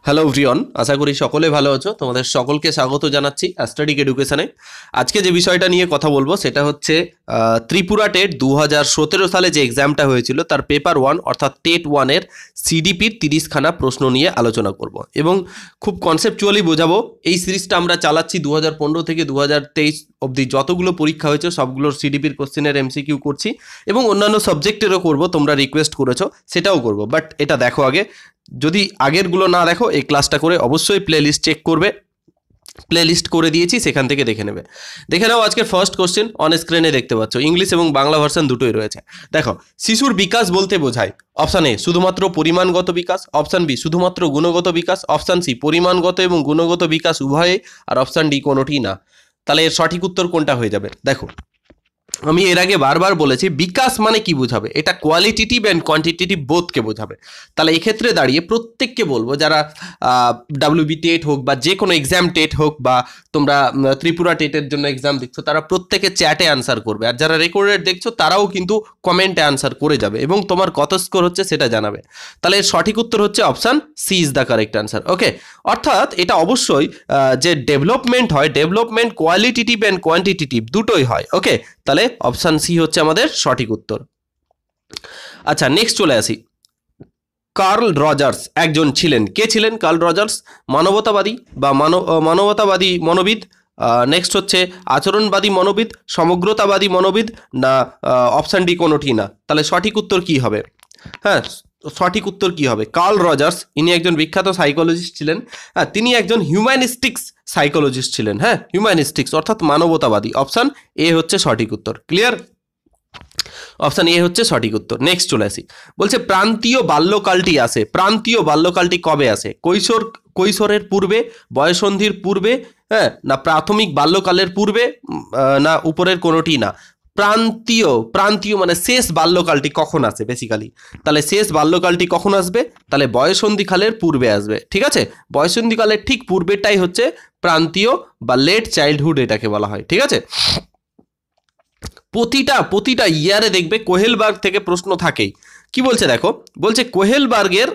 Hello everyone, আশা করি সকলে ভালো আছো। তোমাদের সকলকে স্বাগত জানাচ্ছি অ্যাস্ট্রাডিক এডুকেশনে। আজকে যে বিষয়টা নিয়ে কথা বলবো সেটা হচ্ছে ত্রিপুরা টেট 2017 সালে যে এক্সামটা হয়েছিল তার পেপার 1 অর্থাৎ টেট 1-এর সিডিপির 30খানা প্রশ্ন নিয়ে আলোচনা করব এবং খুব কনসেপচুয়ালি বোঝাবো। এই সিরিজটা আমরা চালাচ্ছি 2015 থেকে 2023 অবধি যতগুলো পরীক্ষা হয়েছে সবগুলোর সিডিপির কোশ্চেনের এমসিকিউ করছি এবং অন্যান্য সাবজেক্টেরও করব। তোমরা রিকোয়েস্ট করেছো সেটাও করব, বাট এটা দেখো আগে। যদি আগেরগুলো না দেখো এই ক্লাসটা করে অবশ্যই প্লেলিস্ট চেক করবে। প্লেলিস্ট করে দিয়েছি, সেখান থেকে দেখে নেবে। দেখে নাও আজকের ফার্স্ট কোশ্চেন অন স্ক্রিনে দেখতে পাচ্ছ, ইংলিশ এবং বাংলা ভার্সন দুটোই রয়েছে। দেখো, শিশুর বিকাশ বলতে বোঝায় অপশান এ শুধুমাত্র পরিমাণগত বিকাশ, অপশান বি শুধুমাত্র গুণগত বিকাস, অপশান সি পরিমাণগত এবং গুণগত বিকাশ উভয়ে, আর অপশান ডি কোনোটি না। তাহলে এর সঠিক উত্তর কোনটা হয়ে যাবে? দেখো, আমি এর আগে বারবার বলেছি বিকাশ মানে কি বোঝাবে, এটা কোয়ালিটেটিভ অ্যান্ড কোয়ান্টিটেটিভ বোথকে বোঝাবে। তাহলে এক্ষেত্রে দাঁড়িয়ে প্রত্যেককে বলবো, যারা ডাব্লিউবি টেট হোক বা যে কোনো এক্সাম টেট হোক বা তোমরা ত্রিপুরা টেটের জন্য এক্সাম দেখছো, তারা প্রত্যেকে চ্যাটে আনসার করবে, আর যারা রেকর্ডেড দেখছো তারাও কিন্তু কমেন্টে আনসার করে যাবে এবং তোমার কত স্কোর হচ্ছে সেটা জানাবে। তাহলে এর সঠিক উত্তর হচ্ছে option C is the correct answer. Okay, অর্থাৎ এটা অবশ্যই যে ডেভেলপমেন্ট হয়, ডেভেলপমেন্ট কোয়ালিটেটিভ অ্যান্ড কোয়ান্টিটেটিভ দুটোই হয়। ওকে, তাহলে অপশান সি হচ্ছে আমাদের সঠিক উত্তর। আচ্ছা, নেক্সট চলে আসি। কার্ল রজার্স একজন ছিলেন। কে ছিলেন কার্ল রজার্স? মানবতাবাদী বা মানবতাবাদী মনোবিদ, নেক্সট হচ্ছে আচরণবাদী মনোবিদ, সমগ্রতাবাদী মনোবিদ, না অপশান ডি কোনোটি না। তাহলে সঠিক উত্তর কি হবে? হ্যাঁ, সঠিক উত্তর কি হবে? কার্ল রজার্স ইনি একজন বিখ্যাত সাইকোলজিস্ট ছিলেন। হ্যাঁ, তিনি একজন হিউম্যানিস্টিক্স সাইকোলজিস্ট ছিলেন। হ্যাঁ, হিউম্যানিস্টিক্স অর্থাৎ মানবতাবাদী। অপশান এ হচ্ছে সঠিক উত্তর। ক্লিয়ার? অপশান এ হচ্ছে সঠিক উত্তর। নেক্সট চলে আসি। বলছে প্রান্তীয় বাল্যকালটি আসে। প্রান্তীয় বাল্যকালটি কবে আসে? কৈশোরের পূর্বে, বয়ঃসন্ধির পূর্বে, হ্যাঁ, না প্রাথমিক বাল্যকালের পূর্বে, না উপরের কোনোটি না। প্রান্তীয়, প্রান্তীয় মানে শেষ বাল্যকালটি কখন আসে বেসিক্যালি? তাহলে শেষ বাল্যকালটি কখন আসবে? তাহলে বয়ঃসন্ধিকালের পূর্বে আসবে। ঠিক আছে, বয়ঃসন্ধিকালের ঠিক পূর্বেটাই হচ্ছে প্রান্তীয় বা লেট চাইল্ডহুড এটাকে বলা হয়। ঠিক আছে, প্রতিটা ইয়ারে দেখবে কোহেলবার্গ থেকে প্রশ্ন থাকেই। কি বলছে দেখো, বলছে কোহেলবার্গের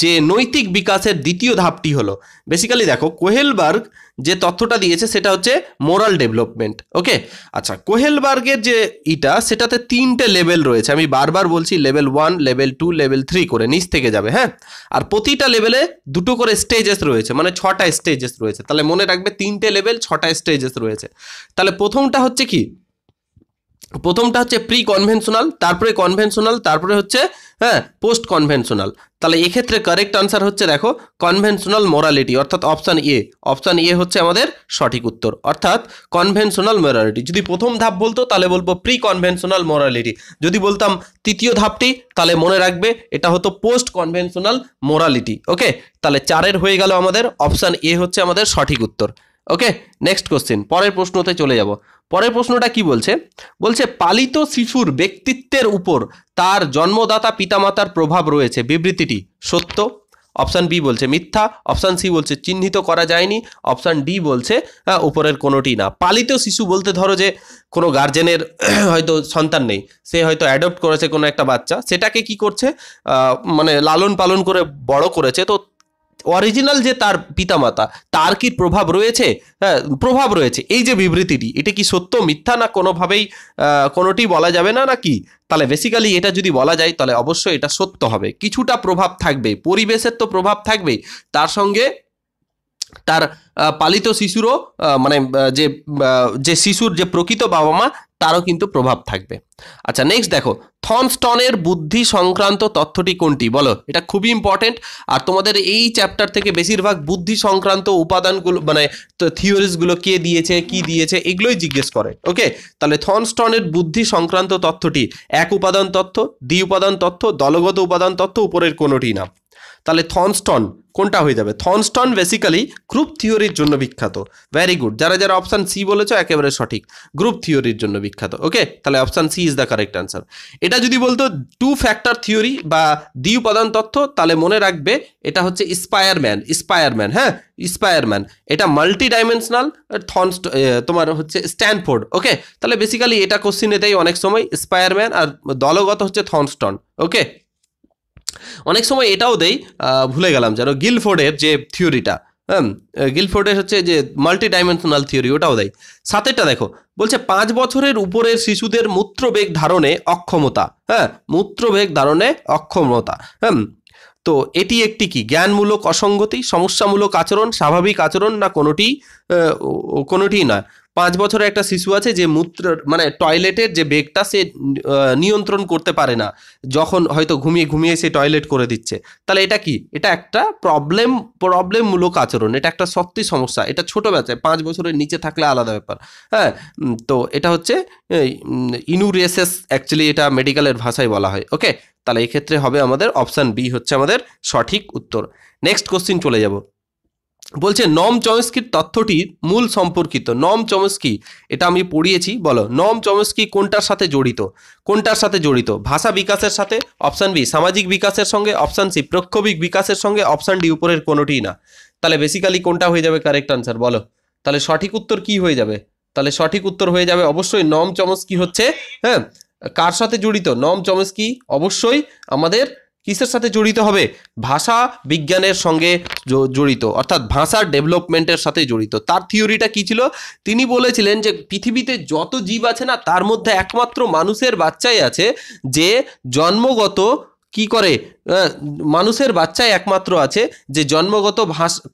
যে নৈতিক বিকাশের দ্বিতীয় ধাপটি হলো, বেসিক্যালি দেখো কোহেলবার্গ যে তথ্যটা দিয়েছে সেটা হচ্ছে মোরাল ডেভেলপমেন্ট। ওকে, আচ্ছা, কোহেলবার্গের যে সেটাতে 3টে লেভেল রয়েছে। আমি বারবার বলছি লেভেল 1, লেভেল 2, লেভেল 3 করে নিচ থেকে যাবে। হ্যাঁ, আর প্রতিটা লেভেলে 2টো করে স্টেজেস রয়েছে, মানে 6টা স্টেজেস রয়েছে। তাহলে মনে রাখবে 3টে লেভেল, 6টা স্টেজেস রয়েছে। তাহলে প্রথমটা হচ্ছে কি? প্রথমটা হচ্ছে প্রি কনভেনশনাল, তারপরে কনভেনশনাল, তারপরে হচ্ছে পোস্ট কনভেনশনাল। তাহলে এক্ষেত্রে কারেক্ট আনসার হচ্ছে দেখো কনভেনশনাল মোরালিটি, অর্থাৎ অপশান এ। অপশান এ হচ্ছে আমাদের সঠিক উত্তর, অর্থাৎ কনভেনশনাল মোরালিটি। যদি প্রথম ধাপ বলতো তাহলে বলবো প্রি কনভেনশনাল মোরালিটি, যদি বলতাম তৃতীয় ধাপটি তাহলে মনে রাখবে এটা হতো পোস্ট কনভেনশনাল মোরালিটি। ওকে, তাহলে 4-এর হয়ে গেল আমাদের অপশান এ হচ্ছে আমাদের সঠিক উত্তর। ওকে, নেক্সট কোশ্চেন, পরের প্রশ্নতে চলে যাব। পরের প্রশ্নটা কি বলছে? বলছে পালিত শিশুর ব্যক্তিত্বের উপর তার জন্মদাতা পিতামাতার প্রভাব রয়েছে, বিবৃতিটি সত্য। অপশান বি বলছে মিথ্যা, অপশান সি বলছে চিহ্নিত করা যায়নি, অপশান ডি বলছে উপরের কোনোটি না। পালিত শিশু বলতে ধরো যে কোনো গার্জেনের হয়তো সন্তান নেই, সে হয়তো অ্যাডপ্ট করেছে কোনো একটা বাচ্চা, সেটাকে কি করছে মানে লালন পালন করে বড় করেছে। তো অরিজিনাল যে তার পিতামাতা তার কি প্রভাব রয়েছে? হ্যাঁ, প্রভাব রয়েছে। এই যে বিবৃতিটি, এটা কি সত্য মিথ্যা, না কোনোভাবেই কোনোটি বলা যাবে না নাকি? তাহলে বেসিক্যালি এটা যদি বলা যায় তাহলে অবশ্যই এটা সত্য হবে। কিছুটা প্রভাব থাকবে, পরিবেশের তো প্রভাব থাকবেই, তার সঙ্গে তার পালিত শিশুরও মানে যে শিশুর যে প্রকৃত বাবা মা তারও কিন্তু প্রভাব থাকবে। আচ্ছা, নেক্সট দেখো, থর্নস্টনের বুদ্ধি সংক্রান্ত তথ্যটি কোনটি? বলো, এটা খুবই ইম্পর্টেন্ট। আর তোমাদের এই চ্যাপ্টার থেকে বেশিরভাগ বুদ্ধি সংক্রান্ত উপাদানগুলো মানে থিওরিজগুলো কে দিয়েছে, কি দিয়েছে, এগুলোই জিজ্ঞেস করে। ওকে, তাহলে থর্নস্টনের বুদ্ধি সংক্রান্ত তথ্যটি এক উপাদান তথ্য, দ্বি উপাদান তথ্য, দলগত উপাদান তথ্য, উপরের কোনোটি না। তাহলে থর্নস্টন কোনটা হয়ে যাবে? থর্নস্টন বেসিক্যালি গ্রুপ থিওরির জন্য বিখ্যাত। ভেরি গুড, যারা যারা অপশান সি বলেছো একেবারে সঠিক, গ্রুপ থিওরির জন্য বিখ্যাত। ওকে, তাহলে option C is the correct answer. এটা যদি বলতো 2 ফ্যাক্টর থিওরি বা দ্বি উপাদান তথ্য, তাহলে মনে রাখবে এটা হচ্ছে স্পায়ারম্যান। হ্যাঁ, স্পায়ারম্যান এটা মাল্টি ডাইমেনশনাল, তোমার হচ্ছে স্ট্যানফোর্ড। ওকে, তাহলে বেসিক্যালি এটা কোশ্চিনে দেয় অনেক সময় স্পায়ারম্যান, আর দলগত হচ্ছে থর্নস্টন। ওকে, অনেক সময় এটাও দেই, ভুলে গেলাম যেন, গিলফোর্ডের যে থিওরিটা, হ্যাঁ, গিলফোর্ডের হচ্ছে যে মাল্টি ডাইমেনশনাল থিওরি, ওটাও দেয়। সাতেরটা দেখো, বলছে 5 বছরের উপরের শিশুদের মূত্রবেগ ধারণে অক্ষমতা, হ্যাঁ, মূত্রবেগ ধারণে অক্ষমতা, হ্যাঁ। তো এটি একটি কি জ্ঞানমূলক অসঙ্গতি, সমস্যামূলক আচরণ, স্বাভাবিক আচরণ, না কোনোটিই নয়। 5 বছরের একটা শিশু আছে যে মূত্র মানে টয়লেটের যে বেগটা সে নিয়ন্ত্রণ করতে পারে না, যখন হয়তো ঘুমিয়ে ঘুমিয়ে সে টয়লেট করে দিচ্ছে, তাহলে এটা কি? এটা একটা প্রবলেমমূলক আচরণ, এটা একটা সত্যি সমস্যা। এটা ছোট বাচ্চা, 5 বছরের নিচে থাকলে আলাদা ব্যাপার, হ্যাঁ। তো এটা হচ্ছে ইনুরেসিস, অ্যাকচুয়ালি এটা মেডিকেলের ভাষায় বলা হয়। ওকে, তাহলে এক্ষেত্রে হবে আমাদের অপশান বি হচ্ছে আমাদের সঠিক উত্তর। নেক্সট কোশ্চিন চলে যাব। বলছে নম চমস্কির তথ্যটির মূল সম্পর্কিত। নম চমস্কি, এটা আমি পড়িয়েছি, বলো নম চমস্কি কোনটার সাথে জড়িত? কোনটার সাথে জড়িত? ভাষা বিকাশের সাথে, অপশান বি সামাজিক বিকাশের সঙ্গে, অপশান সি প্রক্ষোভিক বিকাশের সঙ্গে, অপশান ডি উপরের কোনোটিই না। তাহলে বেসিক্যালি কোনটা হয়ে যাবে কারেক্ট আনসার, বলো? তাহলে সঠিক উত্তর কি হয়ে যাবে? তাহলে সঠিক উত্তর হয়ে যাবে অবশ্যই নম চমস্কি হচ্ছে, হ্যাঁ, কার সাথে জড়িত? নম চমস্কি অবশ্যই আমাদের কিসের সাথে জড়িত হবে? ভাষা বিজ্ঞানের সঙ্গে জড়িত, অর্থাৎ ভাষার ডেভেলপমেন্টের সাথে জড়িত। তার থিওরিটা কি ছিল? তিনি বলেছিলেন যে পৃথিবীতে যত জীব আছে না, তার মধ্যে একমাত্র মানুষের বাচ্চাই আছে যে জন্মগত কি করে, মানুষের বাচ্চাই একমাত্র আছে যে জন্মগত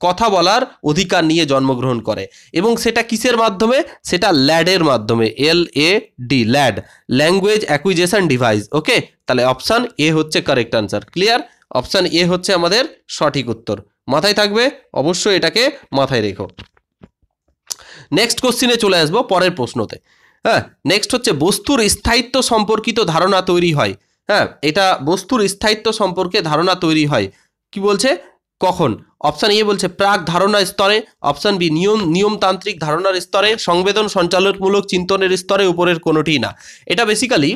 কথা বলার অধিকার নিয়ে জন্মগ্রহণ করে, এবং সেটা কিসের মাধ্যমে? সেটা ল্যাডের মাধ্যমে, LAD, LAD, language acquisition device. Okay, তাহলে অপশান এ হচ্ছে correct answer. Clear? Option A হচ্ছে আমাদের সঠিক উত্তর। মাথায় থাকবে, অবশ্যই এটাকে মাথায় রেখো। নেক্সট কোশ্চিনে চলে আসবো পরের প্রশ্নতে। হ্যাঁ, নেক্সট হচ্ছে বস্তুর স্থায়িত্ব সম্পর্কিত ধারণা তৈরি হয়। হ্যাঁ, এটা বস্তুর স্থায়িত্ব সম্পর্কে ধারণা তৈরি হয়, কি বলছে, কখন? অপশান এ বলছে প্রাক ধারণা স্তরে, অপশান বি নিয়মতান্ত্রিক ধারণার স্তরে, সংবেদন সঞ্চালনমূলক চিন্তনের স্তরে, উপরের কোনোটিই না। এটা বেসিক্যালি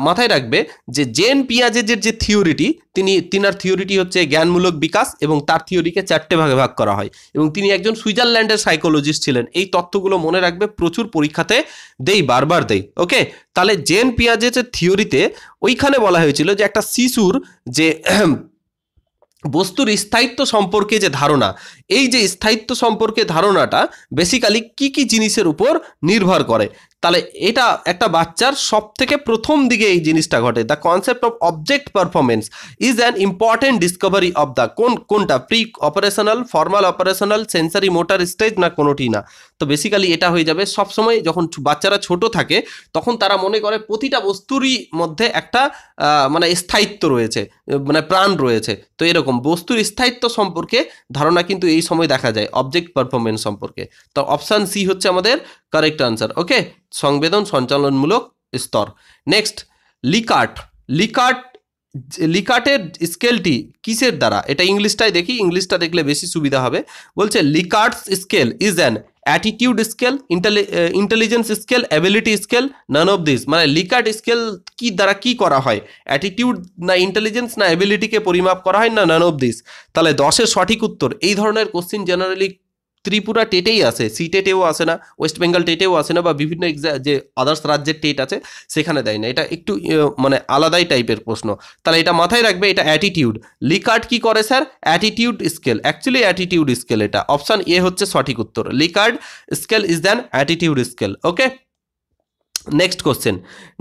মাথায় রাখবে যে জেন পিয়াজের যে থিওরিটি, তিনার থিওরিটি হচ্ছে জ্ঞানমূলক বিকাশ, এবং তার থিওরিকে 4টে ভাগে ভাগ করা হয়, এবং তিনি একজন সুইজারল্যান্ডের সাইকোলজিস্ট ছিলেন। এই তথ্যগুলো মনে রাখবে, প্রচুর পরীক্ষাতে বারবার দেই। ওকে, তাহলে জেন পিয়াজের থিওরিতে ওইখানে বলা হয়েছিল যে একটা শিশুর যে বস্তুর স্থায়িত্ব সম্পর্কে যে ধারণা, এই যে স্থায়িত্ব সম্পর্কে ধারণাটা বেসিক্যালি কি কি জিনিসের উপর নির্ভর করে, তাহলে এটা একটা বাচ্চার সব থেকে প্রথম দিকে এই জিনিসটা ঘটে। The concept of object performance is an important discovery of the কোনটা pre operational, formal operational, sensory motor stage, না কোনোটি না। তো বেসিক্যালি এটা হয়ে যাবে সবসময় যখন বাচ্চারা ছোট থাকে তখন তারা মনে করে প্রতিটা বস্তুরই মধ্যে একটা মানে স্থায়িত্ব রয়েছে, মানে প্রাণ রয়েছে। তো এরকম বস্তুর স্থায়িত্ব সম্পর্কে ধারণা কিন্তু এই সময় দেখা যায় অবজেক্ট পারফরমেন্স সম্পর্কে। তো অপশান সি হচ্ছে আমাদের কারেক্ট আনসার। ওকে, সংবেদন সঞ্চালনমূলক স্তর। নেক্সট, লিকার্টের স্কেলটি কিসের দ্বারা? এটা ইংলিশটাই দেখি, ইংলিশটা দেখলে বেশি সুবিধা হবে। বলছে Likert's scale is an attitude scale, intelligence scale, ability scale, none of this. মানে লিকার্ট স্কেল কি দ্বারা কি করা হয়? অ্যাটিটিউড না ইন্টেলিজেন্স না অ্যাবিলিটিকে পরিমাপ করা হয়, না নান অফ দিস। তাহলে 10-এর সঠিক উত্তর। এই ধরনের কোশ্চিন জেনারেলি ত্রিপুরা টেটেই আসে, সি টেটেও আসে না, ওয়েস্ট বেঙ্গল টেটেও আসে না, বা বিভিন্ন যে আদার্স রাজ্যের টেট আছে সেখানে দেয় না। এটা একটু মানে আলাদাই টাইপের প্রশ্ন। তাহলে এটা মাথায় রাখবে, এটা অ্যাটিটিউড। লিকার্ট কি করে sir? Attitude scale, actually attitude scale. এটা অপশান এ হচ্ছে সঠিক উত্তর। Likert scale is than attitude scale. Okay, next question.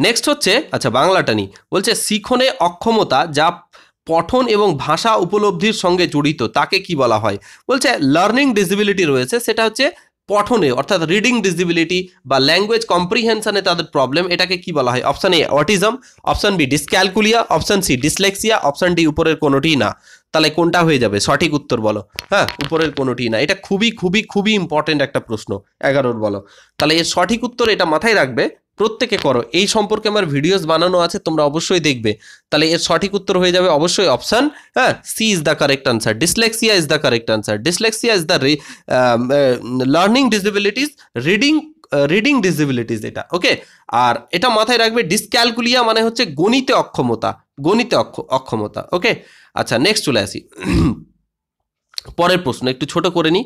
Next হচ্ছে, আচ্ছা বাংলাটা নি, বলছে শিখনে অক্ষমতা যা পঠন এবং ভাষা উপলব্ধির সঙ্গে জড়িত তাকে কি বলা হয়? বলছে লার্নিং ডিসেবিলিটি রয়েছে, সেটা হচ্ছে পঠনে, অর্থাৎ রিডিং ডিসেবিলিটি বা ল্যাঙ্গুয়েজ কম্প্রিহেনশনে তাদের প্রবলেম, এটাকে কি বলা হয়? Option A autism, option B dyscalculia, option C dyslexia, option D উপরের কোনোটি না। তাহলে কোনটা হয়ে যাবে সঠিক উত্তর, বলো? হ্যাঁ, উপরের কোনোটি না। এটা খুবই খুবই খুবই ইম্পর্টেন্ট একটা প্রশ্ন, 11-র বলো। তাহলে এর সঠিক উত্তর, এটা মাথায় রাখবে, প্রত্যেকে করো, এই সম্পর্কে আমার ভিডিওস বানানো আছে, তোমরা অবশ্যই দেখবে। তাহলে এর সঠিক উত্তর হয়ে যাবে অবশ্যই অপশান, হ্যাঁ, C is the correct answer. Dyslexia is the correct answer. Dyslexia is the learning disabilities, reading disabilities এটা। ওকে, আর এটা মাথায় রাখবে, ডিসক্যালকুলিয়া মানে হচ্ছে গণিতে অক্ষমতা। ওকে, আচ্ছা নেক্সট চলে আসি পরের প্রশ্ন, একটু ছোট করে নিই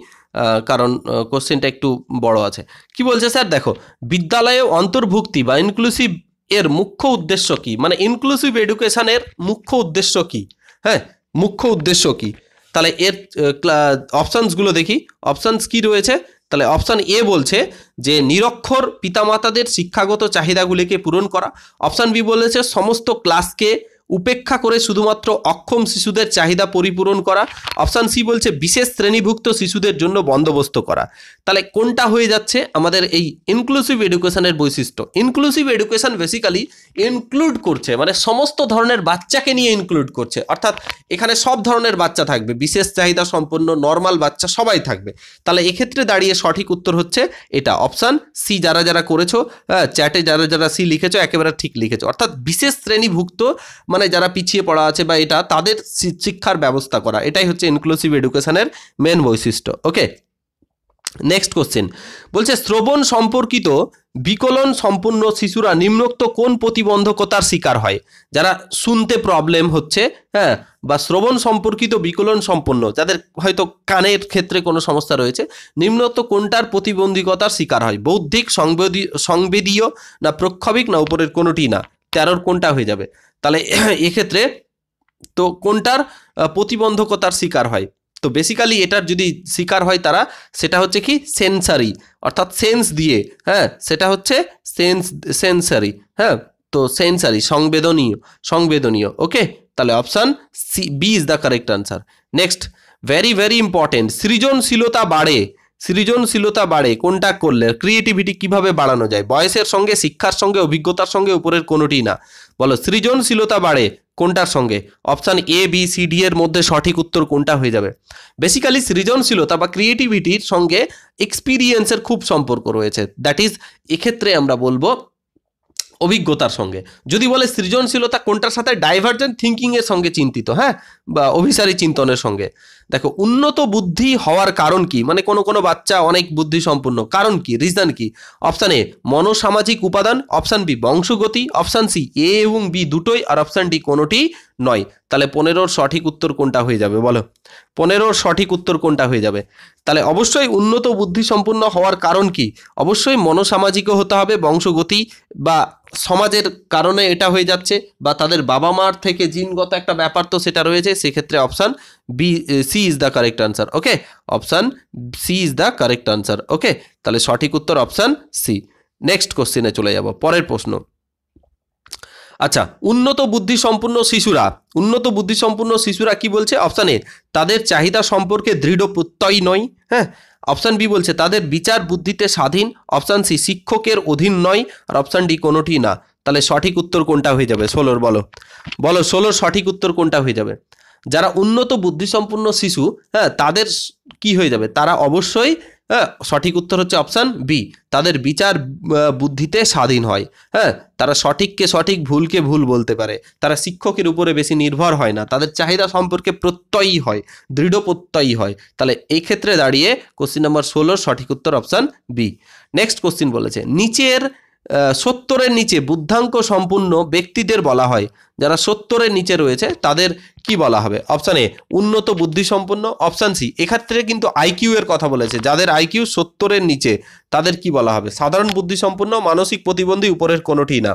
কারণ কোশ্চেনটা একটু বড় আছে। কি বলছে স্যার? দেখো, বিদ্যালয়ে অন্তর্ভুক্তি বা ইনক্লুসিভ এর মুখ্য উদ্দেশ্য কি? মানে ইনক্লুসিভ এডুকেশনের মুখ্য উদ্দেশ্য কি? হ্যাঁ, মুখ্য উদ্দেশ্য কি? তাহলে এর অপশানসগুলো দেখি। অপশানস কি রয়েছে? তাহলে অপশান এ বলছে যে নিরক্ষর পিতামাতাদের শিক্ষাগত চাহিদাগুলিকে পূরণ করা। অপশান বি বলেছে সমস্ত ক্লাসকে উপেক্ষা করে শুধুমাত্র অক্ষম শিশুদের চাহিদা পরিপূরণ করা। অপশান সি বলছে বিশেষ শ্রেণীভুক্ত শিশুদের জন্য বন্দোবস্ত করা। তাহলে কোনটা হয়ে যাচ্ছে আমাদের এই ইনক্লুসিভ এডুকেশনের বৈশিষ্ট্য? ইনক্লুসিভ এডুকেশন বেসিক্যালি ইনক্লুড করছে, মানে সমস্ত ধরনের বাচ্চাকে নিয়ে ইনক্লুড করছে, অর্থাৎ এখানে সব ধরনের বাচ্চা থাকবে, বিশেষ চাহিদা সম্পন্ন, নর্মাল বাচ্চা সবাই থাকবে। তাহলে এক্ষেত্রে দাঁড়িয়ে সঠিক উত্তর হচ্ছে এটা অপশান সি। যারা যারা করেছো চ্যাটে যারা যারা সি লিখেছো একেবারে ঠিক লিখেছো, অর্থাৎ বিশেষ শ্রেণীভুক্ত মানে যারা পিছিয়ে পড়া আছে বা এটা তাদের শিক্ষার ব্যবস্থা করা, এটাই হচ্ছে ইনক্লুসিভ এডুকেশনের মেন বৈশিষ্ট্য। ওকে, নেক্সট কোশ্চেন বলছে শ্রবণ সম্পর্কিত বিকলন সম্পূর্ণ শিশুরা নিম্নোক্ত কোন প্রতিবন্ধকতার শিকার হয়? যারা শুনতে প্রবলেম হচ্ছে, হ্যাঁ, বা শ্রবণ সম্পর্কিত বিকলন সম্পন্ন, যাদের হয়তো কানের ক্ষেত্রে কোনো সমস্যা রয়েছে, নিম্নোক্ত কোনটার প্রতিবন্ধকতার শিকার হয়? বৌদ্ধিক, সংবেদীয়, না প্রক্ষোভিক, না উপরের কোনোটি না? 13 কোনটা হয়ে যাবে? তাহলে এক্ষেত্রে তো কোনটার প্রতিবন্ধকতার শিকার হয়? তো বেসিক্যালি এটার যদি শিকার হয় তারা, সেটা হচ্ছে কি সেন্সারি, অর্থাৎ সেন্স দিয়ে, হ্যাঁ, সেটা হচ্ছে সেন্সারি, হ্যাঁ, তো সেন্সারি সংবেদনীয়। ওকে, তাহলে option C B is the correct answer. Next, very very important, সৃজনশীলতা বাড়ে কোনটা করলে? ক্রিয়েটিভিটি কিভাবে বাড়ানো যায়? বয়সের সঙ্গে, শিক্ষার সঙ্গে, অভিজ্ঞতার সঙ্গে, উপরের কোনোটি না? বলো, সৃজনশীলতা বাড়ে কোনটার সঙ্গে? Option A, B, C, D এর মধ্যে সঠিক উত্তর কোনটা হয়ে যাবে? বেসিক্যালি সৃজনশীলতা বা ক্রিয়েটিভিটির সঙ্গে এক্সপিরিয়েন্সের খুব সম্পর্ক রয়েছে, দ্যাট ইজ এক্ষেত্রে আমরা বলবো অভিজ্ঞতার সঙ্গে। যদি বলে সৃজনশীলতা কোনটার সাথে? ডাইভার্জেন্ট থিঙ্কিং এর সঙ্গে চিন্তিত, হ্যাঁ, বা অভিসারী চিন্তনের সঙ্গে। দেখো, উন্নত বুদ্ধি হওয়ার কারণ কি? মানে কোনো বাচ্চা অনেক বুদ্ধি সম্পন্ন, কারণ কি, রিজন কি? অপশান এ মনোসামাজিক উপাদান, অপশান বি বংশগতি, অপশান সি এ এবং বি দুটোই, আর অপশান ডি কোনোটি নয়। তাহলে 15 সঠিক উত্তর কোনটা হয়ে যাবে? বলো, 15 সঠিক উত্তর কোনটা হয়ে যাবে? তাহলে অবশ্যই উন্নত বুদ্ধি সম্পন্ন হওয়ার কারণ কি? অবশ্যই মনোসামাজিকও হতে হবে, বংশগতি বা সমাজের কারণে এটা হয়ে যাচ্ছে, বা তাদের বাবা মার থেকে জিনগত একটা ব্যাপার তো সেটা রয়েছে, সেক্ষেত্রে option B, C is the correct answer. Okay, option C is the correct answer. Okay, তাহলে সঠিক উত্তর অপশান সি। নেক্সট কোশ্চেনে চলে যাব, পরের প্রশ্ন। আচ্ছা, উন্নত বুদ্ধিসম্পন্ন শিশুরা কি বলছে? অপশান এ তাদের চাহিদা সম্পর্কে দৃঢ় প্রত্যয়ী নয়, হ্যাঁ। অপশান বি বলছে তাদের বিচার বুদ্ধিতে স্বাধীন। অপশান সি শিক্ষকের অধীন নয়, আর অপশান ডি কোনোটি না। তাহলে সঠিক উত্তর কোনটা হয়ে যাবে? 16 বলো 16 সঠিক উত্তর কোনটা হয়ে যাবে? যারা উন্নত বুদ্ধিসম্পন্ন শিশু, হ্যাঁ, তাদের কি হয়ে যাবে? তারা অবশ্যই, হ্যাঁ, সঠিক উত্তর হচ্ছে অপশান বি, তাদের বিচার বুদ্ধিতে স্বাধীন হয়, হ্যাঁ, তারা সঠিককে সঠিক, ভুলকে ভুল বলতে পারে, তারা শিক্ষকের উপরে বেশি নির্ভর হয় না, তাদের চাহিদা সম্পর্কে প্রত্যয়ী হয়, দৃঢ় প্রত্যয়ী হয়। তাহলে এই ক্ষেত্রে দাঁড়িয়ে কোশ্চিন নাম্বার 16 সঠিক উত্তর অপশান বি। নেক্সট কোশ্চিন বলেছে নিচের 70-এর নিচে বুদ্ধাঙ্ক সম্পূর্ণ ব্যক্তিদের বলা হয়, যারা 70-এর নিচে রয়েছে তাদের কি বলা হবে? অপশান এ উন্নত বুদ্ধিসম্পন্ন, অপশান সি, এক্ষেত্রে কিন্তু আইকিউ এর কথা বলেছে, যাদের আইকিউ 70-এর নিচে তাদের কি বলা হবে? সাধারণ বুদ্ধিসম্পন্ন, মানসিক প্রতিবন্ধী, উপরের কোনোটি না।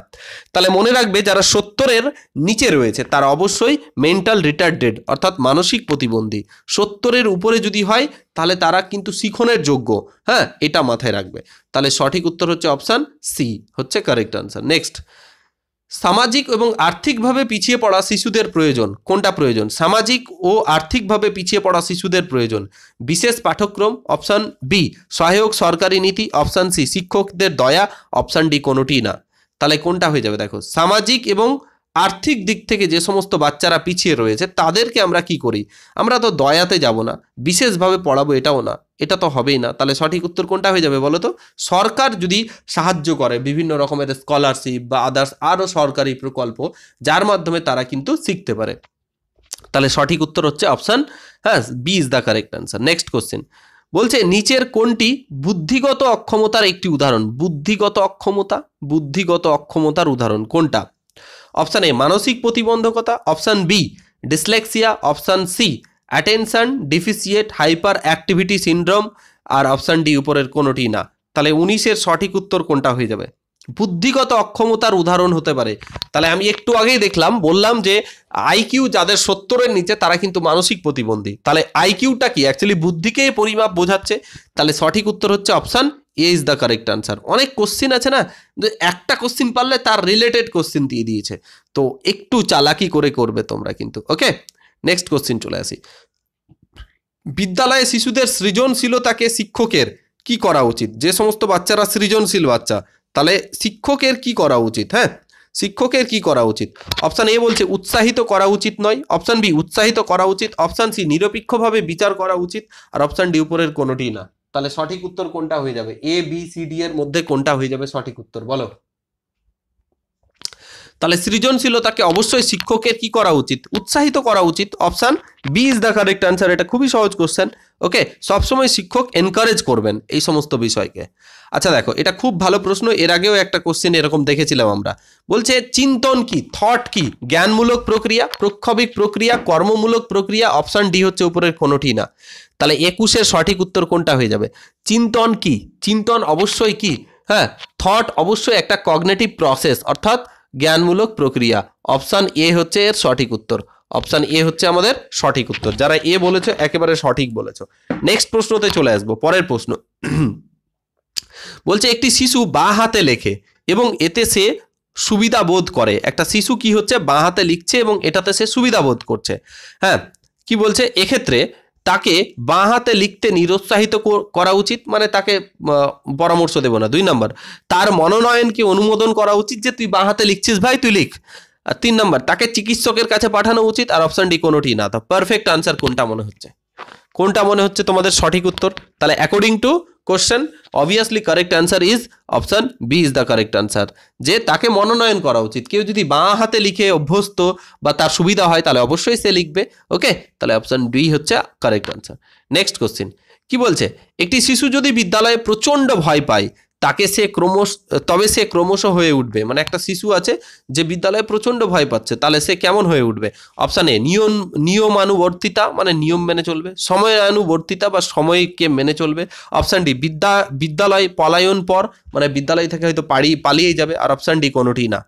তাহলে মনে রাখবে যারা 70-এর নিচে রয়েছে তারা অবশ্যই মেন্টাল রিটার্ডেড, অর্থাৎ মানসিক প্রতিবন্ধী। 70-এর উপরে যদি হয় তাহলে তারা কিন্তু শিখনের যোগ্য, হ্যাঁ, এটা মাথায় রাখবে। তাহলে সঠিক উত্তর হচ্ছে অপশান সি, হচ্ছে কারেক্ট আনসার। নেক্সট, সামাজিক এবং আর্থিকভাবে পিছিয়ে পড়া শিশুদের প্রয়োজন কোনটা? প্রয়োজন সামাজিক ও আর্থিকভাবে পিছিয়ে পড়া শিশুদের প্রয়োজন বিশেষ পাঠ্যক্রম, অপশান বি সহায়ক সরকারি নীতি, অপশান সি শিক্ষকদের দয়া, অপশান ডি কোনোটি না। তাহলে কোনটা হয়ে যাবে? দেখো, সামাজিক এবং আর্থিক দিক থেকে যে সমস্ত বাচ্চারা পিছিয়ে রয়েছে তাদেরকে আমরা কি করি? আমরা তো দয়াতে যাব না, বিশেষভাবে পড়াবো এটাও না, এটা তো হবেই না। তাহলে সঠিক উত্তর কোনটা হয়ে যাবে বলো তো? সরকার যদি সাহায্য করে বিভিন্ন রকমের স্কলারশিপ বা আদার্স আরও সরকারি প্রকল্প, যার মাধ্যমে তারা কিন্তু শিখতে পারে। তাহলে সঠিক উত্তর হচ্ছে অপশান, হ্যাঁ, B is the correct answer. Next question বলছে নিচের কোনটি বুদ্ধিগত অক্ষমতার একটি উদাহরণ? বুদ্ধিগত অক্ষমতার উদাহরণ কোনটা? অপশান এ মানসিক প্রতিবন্ধকতা, option B dyslexia, option C attention deficit hyper activity syndrome, আর অপশান ডি উপরের কোনোটি না। তাহলে 19-এর সঠিক উত্তর কোনটা হয়ে যাবে বুদ্ধিগত অক্ষমতার উদাহরণ হতে পারে। তাহলে আমি একটু আগেই বললাম যে আইকিউ যাদের 70-এর নিচে তারা কিন্তু মানসিক প্রতিবন্ধী। তাহলে আইকিউটা কি অ্যাকচুয়ালি বুদ্ধিকেই পরিমাপ বোঝাচ্ছে। তাহলে সঠিক উত্তর হচ্ছে option A is the correct answer. অনেক কোশ্চিন আছে না, একটা কোশ্চিন পারলে তার রিলেটেড কোশ্চিন দিয়ে দিয়েছে, তো একটু চালাকি করে করবে তোমরা কিন্তু। ওকে, নেক্সট কোশ্চিন চলে আসি। বিদ্যালয়ে শিশুদের সৃজনশীলতাকে শিক্ষকের কি করা উচিত? যে সমস্ত বাচ্চারা সৃজনশীল বাচ্চা, তাহলে শিক্ষকের কি করা উচিত? হ্যাঁ, শিক্ষকের কি করা উচিত? অপশান এ বলছে উৎসাহিত করা উচিত নয়, অপশান বি উৎসাহিত করা উচিত, অপশান সি নিরপেক্ষভাবে বিচার করা উচিত, আর অপশান ডি উপরের কোনোটি না। তাহলে সঠিক উত্তর কোনটা হয়ে যাবে? এ বি সি ডি এর মধ্যে কোনটা হয়ে যাবে সঠিক উত্তর বলো? তাহলে সৃজনশীলতাকে অবশ্যই শিক্ষকের কি করা উচিত? উৎসাহিত করা উচিত। Option B is the correct answer. এটা খুবই সহজ কোশ্চেন। ওকে, সবসময় শিক্ষক এনকারেজ করবেন এই সমস্ত বিষয়কে। আচ্ছা দেখো, এটা খুব ভালো প্রশ্ন, এর আগেও একটা কোশ্চেন এরকম দেখেছিলাম আমরা। বলছে চিন্তন কি, থট কি? জ্ঞানমূলক প্রক্রিয়া, প্রক্ষোভিক প্রক্রিয়া, কর্মমূলক প্রক্রিয়া। অপশান ডি হচ্ছে উপরের কোনোটি না। তাহলে 21-এর সঠিক উত্তর কোনটা হয়ে যাবে? চিন্তন কি? চিন্তন অবশ্যই কি, হ্যাঁ, থট অবশ্যই একটা কগনিটিভ প্রসেস, অর্থাৎ জ্ঞানমূলক প্রক্রিয়া। অপশান এ হচ্ছে এর সঠিক উত্তর। অপশান এ হচ্ছে আমাদের সঠিক উত্তর। যারা এ বলেছো একেবারে সঠিক বলেছো। নেক্সট প্রশ্নতে চলে আসবো, পরের প্রশ্ন। বলছে একটি শিশু বাঁ হাতে লেখে এবং এতে সে সুবিধা বোধ করে। একটা শিশু কি হচ্ছে, বাঁ হাতে লিখছে এবং এটাতে সে সুবিধা বোধ করছে। হ্যাঁ, কি বলছে? এক্ষেত্রে তাকে বাঁ হাতে লিখতে নিরুৎসাহিত করা উচিত, মানে তাকে পরামর্শ দেব না। 2 নম্বর, তার মনোনয়নকে অনুমোদন করা উচিত যে তুই বাঁ হাতে লিখছিস ভাই, তুই লিখ। আর 3 নম্বর, তাকে চিকিৎসকের কাছে পাঠানো উচিত। আর অপশন ডি কোনোটি না। তো পারফেক্ট আনসার কোনটা মনে হচ্ছে? কোনটা মনে হচ্ছে তোমাদের সঠিক উত্তর? তাহলে according to question obviously correct answer is option B is the correct answer, যে তাকে মনোনয়ন করা উচিত। কেউ যদি বাঁ হাতে লিখে অভ্যস্ত বা তার সুবিধা হয় তাহলে অবশ্যই সে লিখবে। ওকে, তাহলে অপশন বি হচ্ছে কারেক্ট আনসার। নেক্সট কোশ্চেন কি বলছে? একটি শিশু যদি বিদ্যালয়ে প্রচণ্ড ভয় পায় তাকে সে ক্রমশ হয়ে উঠবে। মানে একটা শিশু আছে যে বিদ্যালয়ে প্রচণ্ড ভয় পাচ্ছে, তাহলে সে কেমন হয়ে উঠবে? অপশান এ নিয়মানুবর্তিতা, মানে নিয়ম মেনে চলবে। সময়ানুবর্তিতা বা সময়কে মেনে চলবে। অপশান ডি বিদ্যালয় পলায়ন পর, মানে বিদ্যালয় থেকে হয়তো পালিয়ে যাবে। আর অপশান ডি কোনোটি না।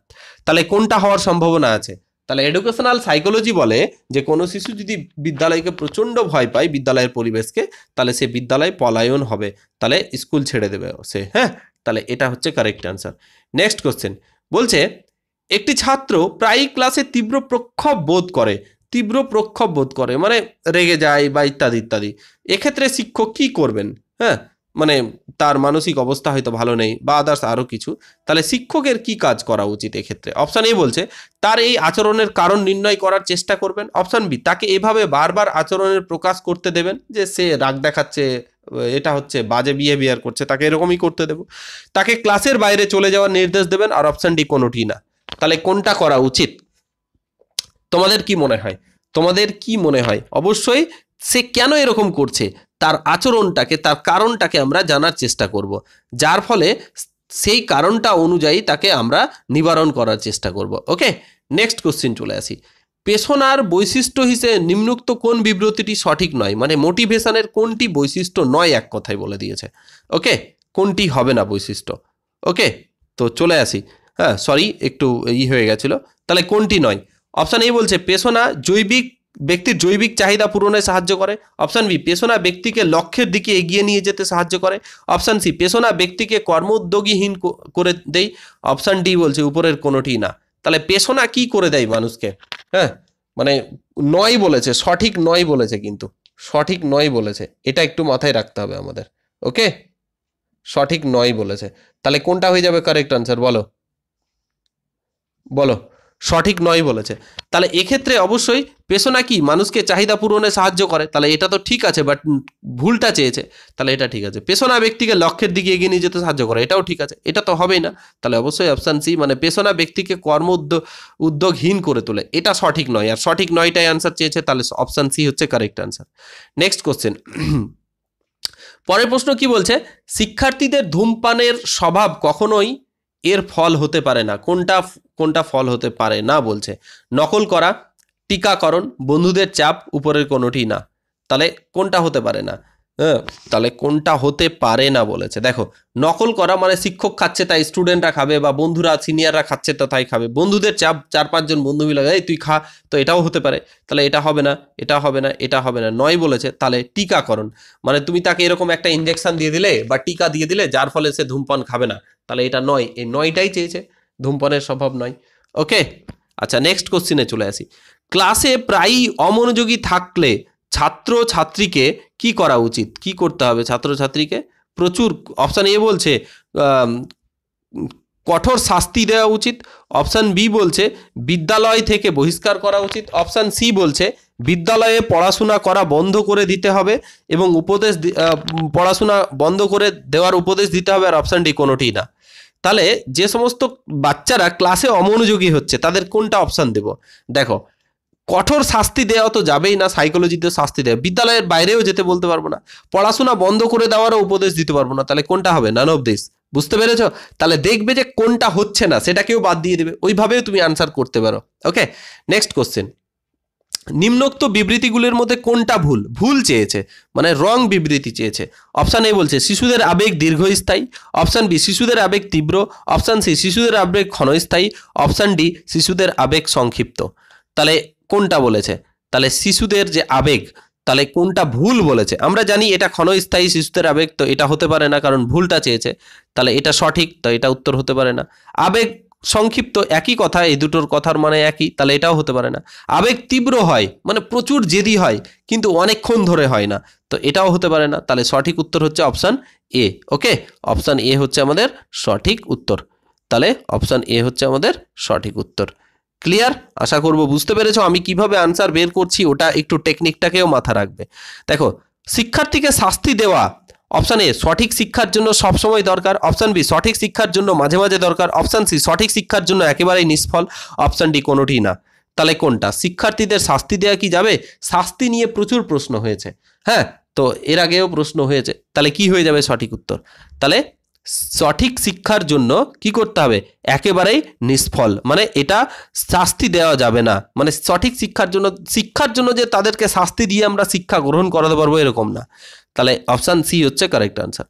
তাহলে কোনটা হওয়ার সম্ভাবনা আছে? তাহলে এডুকেশনাল সাইকোলজি বলে যে কোনো শিশু যদি বিদ্যালয়কে প্রচণ্ড ভয় পায়, বিদ্যালয়ের পরিবেশকে, তাহলে সে বিদ্যালয় পলায়ন হবে, তাহলে স্কুল ছেড়ে দেবে সে। হ্যাঁ, তাহলে এটা হচ্ছে কারেক্ট আনসার। নেক্সট কোশ্চেন বলছে একটি ছাত্র প্রায়ই ক্লাসে তীব্র প্রক্ষোভ বোধ করে, মানে রেগে যায় বা ইত্যাদি ইত্যাদি। এক্ষেত্রে শিক্ষক কি করবেন? হ্যাঁ, মানে তার মানসিক অবস্থা হয়তো ভালো নেই বা আদার্স আরও কিছু। তাহলে শিক্ষকের কি কাজ করা উচিত এক্ষেত্রে? অপশান এ বলছে তার এই আচরণের কারণ নির্ণয় করার চেষ্টা করবেন। অপশান বি তাকে এভাবে বারবার আচরণের প্রকাশ করতে দেবেন যে সে রাগ দেখাচ্ছে, এটা হচ্ছে বাজে বিহেভিয়ার করছে, তাকে এরকমই করতে দেব। তাকে ক্লাসের বাইরে চলে যাওয়ার নির্দেশ দেবেন। আর অপশান ডি কোনোটি না। তাহলে কোনটা করা উচিত? তোমাদের কি মনে হয়? অবশ্যই সে কেন এরকম করছে তার আচরণটাকে, তার কারণটাকে আমরা জানার চেষ্টা করব, যার ফলে সেই কারণটা অনুযায়ী তাকে আমরা নিবারণ করার চেষ্টা করব। ওকে, নেক্সট কোশ্চেন চলে আসি। পেশনার বৈশিষ্ট্য হিসেবে নিম্নোক্ত কোন বিবৃতিটি সঠিক নয়? মানে মোটিভেশনের কোনটি বৈশিষ্ট্য নয়, এক কথায় বলে দিয়েছে। ওকে, কোনটি হবে না বৈশিষ্ট্য? ওকে, তো চলে আসি। হ্যাঁ, সরি, একটু হয়ে গেছিল। তাহলে কোনটি নয়? অপশান এ বলছে পেশনা ব্যক্তির জৈবিক চাহিদা পূরণে সাহায্য করে। অপশান বি পেশনা ব্যক্তিকে লক্ষ্যের দিকে এগিয়ে নিয়ে যেতে সাহায্য করে। অপশান সি পেশনা ব্যক্তিকে কর্মোদ্যোগীহীন করে দেয়। অপশান ডি বলছে উপরের কোনোটি না। তাহলে পেশনা কি করে দেয় মানুষকে? হ্যাঁ, মানে নয় বলেছে, সঠিক নয় বলেছে, কিন্তু সঠিক নয় বলেছে, এটা একটু মাথায় রাখতে হবে আমাদের। ওকে, সঠিক নয় বলেছে। তাহলে কোনটা হয়ে যাবে কারেক্ট আনসার? বলো। সঠিক নয় বলেছে। তাহলে এক্ষেত্রে অবশ্যই পেশনা কি মানুষকে চাহিদা পূরণে সাহায্য করে, তাহলে এটা তো ঠিক আছে, বাট ভুলটা চেয়েছে। তাহলে এটা ঠিক আছে। পেশনা ব্যক্তিকে লক্ষ্যের দিকে এগিয়ে নিয়ে যেতে সাহায্য করে, এটাও ঠিক আছে, এটা তো হবেই না। তাহলে অবশ্যই অপশান সি, মানে পেশনা ব্যক্তিকে উদ্যোগহীন করে তোলে, এটা সঠিক নয়। আর সঠিক নয়টাই আনসার চেয়েছে, তাহলে অপশান সি হচ্ছে কারেক্ট আনসার। নেক্সট কোশ্চেন, পরের প্রশ্ন কি বলছে? শিক্ষার্থীদের ধূমপানের স্বভাব কখনোই এর ফল হতে পারে না। কোনটা ফল হতে পারে না বলছে? নকল করা, টিকাকরণ, বন্ধুদের চাপ, উপরের কোনোটি না। তাহলে কোনটা হতে পারে না? হ্যাঁ, তাহলে কোনটা হতে পারে না বলেছে। দেখো, নকল করা মানে শিক্ষক খাচ্ছে তাই স্টুডেন্টরা খাবে, বা বন্ধুরা সিনিয়ররা খাচ্ছে তো তাই খাবে, বন্ধুদের চাপ, 4-5 জন বন্ধু মিলে এই তুই খা, তো এটাও হতে পারে। তাহলে এটা হবে না, এটা হবে না, এটা হবে না। নয় বলেছে, তাহলে টিকাকরণ মানে তুমি তাকে এরকম একটা ইঞ্জেকশন দিয়ে দিলে বা টিকা দিয়ে দিলে যার ফলে সে ধূমপান খাবে না, তাহলে এটা নয়। এই নয়টাই চেয়েছে, ধূমপানের স্বভাব নয়। ওকে, আচ্ছা নেক্সট কোশ্চিনে চলে আসি। ক্লাসে প্রায়ই অমনোযোগী থাকলে ছাত্র ছাত্রীকে কি করা উচিত? কি করতে হবে ছাত্র ছাত্রীকে? প্রচুর, অপশান এ বলছে কঠোর শাস্তি দেওয়া উচিত, অপশান বি বলছে বিদ্যালয় থেকে বহিষ্কার করা উচিত, অপশান সি বলছে বিদ্যালয়ে পড়াশোনা করা বন্ধ করে দিতে হবে এবং পড়াশোনা বন্ধ করে দেওয়ার উপদেশ দিতে হবে, আর অপশান ডি কোনোটিই না। তাহলে যে সমস্ত বাচ্চারা ক্লাসে অমনোযোগী হচ্ছে তাদের কোনটা অপশান দেব? দেখো, কঠোর শাস্তি দেওয়া তো যাবেই না, সাইকোলজিতে শাস্তি দেওয়া, বিদ্যালয়ের বাইরেও যেতে বলতে পারবো না, পড়াশোনা বন্ধ করে দেওয়ারও উপদেশ দিতে পারবো না, তাহলে কোনটা হবে? নান অফ দিস। বুঝতে পেরেছো? তাহলে দেখবে যে কোনটা হচ্ছে না সেটাকেও বাদ দিয়ে দেবে, ওইভাবেও তুমি আনসার করতে পারো। ওকে, নেক্সট কোশ্চেন। নিম্নোক্ত বিবৃতিগুলির মধ্যে কোনটা ভুল? ভুল চেয়েছে মানে রং বিবৃতি চেয়েছে। অপশান এ বলছে শিশুদের আবেগ দীর্ঘস্থায়ী, অপশান বি শিশুদের আবেগ তীব্র, অপশান সি শিশুদের আবেগ ক্ষণস্থায়ী, অপশান ডি শিশুদের আবেগ সংক্ষিপ্ত। তাহলে কোনটা বলেছে? তাহলে শিশুদের যে আবেগ, তাহলে কোনটা ভুল বলেছে? আমরা জানি এটা ক্ষণস্থায়ী শিশুদের আবেগ, তো এটা হতে পারে না কারণ ভুলটা চেয়েছে, তাহলে এটা সঠিক, তো এটা উত্তর হতে পারে না। আবেগ সংক্ষিপ্ত, একই কথা, এই দুটোর কথার মানে একই, তাহলে এটাও হতে পারে না। আবেগ তীব্র হয় মানে প্রচুর জেদি হয় কিন্তু অনেকক্ষণ ধরে হয় না, তো এটাও হতে পারে না, তাহলে সঠিক উত্তর হচ্ছে option A. Okay, option A হচ্ছে আমাদের সঠিক উত্তর। তাহলে অপশান এ হচ্ছে আমাদের সঠিক উত্তর। ক্লিয়ার? আশা করব বুঝতে পেরেছো আমি কিভাবে আনসার বের করছি, ওটা একটু টেকনিকটাকেও মাথা রাখবে। দেখো, শিক্ষার্থীকে শাস্তি দেওয়া, অপশান এ সঠিক শিক্ষার জন্য সবসময় দরকার, অপশান বি সঠিক শিক্ষার জন্য মাঝে মাঝে দরকার, অপশান সি সঠিক শিক্ষার জন্য একেবারেই নিষ্ফল, অপশান ডি কোনোটি না। তাহলে কোনটা? শিক্ষার্থীদের শাস্তি দেওয়া কি যাবে? শাস্তি নিয়ে প্রচুর প্রশ্ন হয়েছে, হ্যাঁ, তো এর আগেও প্রশ্ন হয়েছে, তাহলে কি হয়ে যাবে সঠিক উত্তর? তাহলে সঠিক শিক্ষার জন্য কি করতে হবে? একেবারেই নিষ্ফল, মানে এটা শাস্তি দেওয়া যাবে না, মানে সঠিক শিক্ষার জন্য যে তাদেরকে শাস্তি দিয়ে আমরা শিক্ষা গ্রহণ করাতে পারবো এরকম না। তাহলে অপশান সি হচ্ছে correct answer.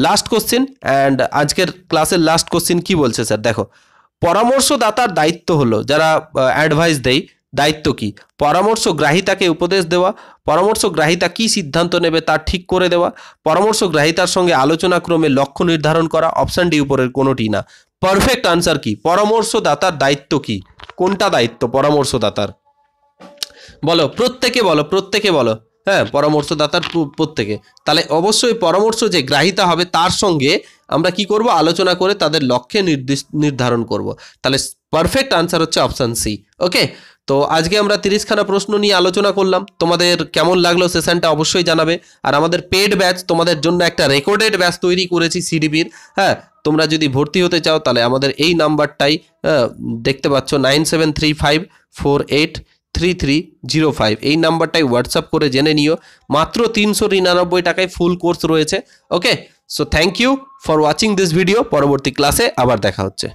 Last question, and আজকের ক্লাসের লাস্ট কোশ্চেন কি বলছে স্যার? দেখো, পরামর্শদাতার দায়িত্ব হলো, যারা অ্যাডভাইস দেয়, দায়িত্ব কি? পরামর্শগ্রাহীতাকে উপদেশ দেওয়া, পরামর্শগ্রাহীতা কি সিদ্ধান্ত নেবে তা ঠিক করে দেওয়া, পরামর্শগ্রাহীতার সঙ্গে আলোচনা ক্রমে লক্ষ্য নির্ধারণ করা, অপশান ডি উপরের কোনোটি না। পারফেক্ট আনসার কি? পরামর্শদাতার দায়িত্ব কি? কোনটা দায়িত্ব পরামর্শদাতার? বলো, প্রত্যেকে বলো, প্রত্যেকে বলো। হ্যাঁ, পরামর্শদাতার প্রত্যেকে। তাহলে অবশ্যই পরামর্শ যে গ্রাহীতা হবে তার সঙ্গে আমরা কি করব? আলোচনা করে তাদের লক্ষ্যে নির্ধারণ করব। তাহলে পারফেক্ট আনসার হচ্ছে অপশান সি। ওকে, তো আজকে আমরা 30খানা প্রশ্ন নিয়ে আলোচনা করলাম। তোমাদের কেমন লাগলো সেশনটা অবশ্যই জানাবে। আর আমাদের পেড ব্যাচ, তোমাদের জন্য একটা রেকর্ডেড ব্যাচ তৈরি করেছি সিডিবির। হ্যাঁ, তোমরা যদি ভর্তি হতে চাও তাহলে আমাদের এই নাম্বারটাই দেখতে পাচ্ছ 9735483305, এই নাম্বারটাই হোয়াটসঅ্যাপ করে জেনে নিও। মাত্র 399 টাকায় ফুল কোর্স রয়েছে। Okay, so thank you for watching this video. পরবর্তী ক্লাসে আবার দেখা হচ্ছে।